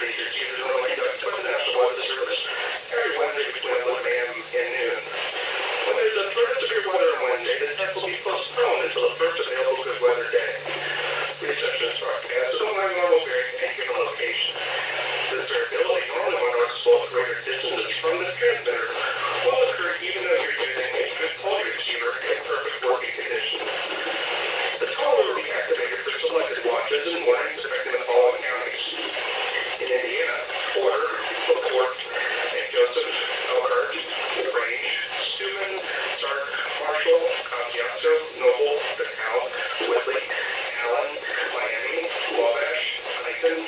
these receivers normally conduct twice an hour weather service every Wednesday between 11 a.m. and noon. When there's a threat of severe weather on Wednesday, the test will be postponed until the first available good weather day. Reception is broadcast only on normal bearing at any given location. This variability normally monitors both greater distances from the transmitter will occur even though you're using a good quality receiver in perfect working condition. The tower will be activated for selected watches and warnings affecting the following counties. In Indiana, Porter, LaPorte, St. Joseph, Elkhart, Range, Steuben, Stark, Marshall, Contiazo, Noble, DeKalb, Whitley, Allen, Miami, Wabash, Huntington,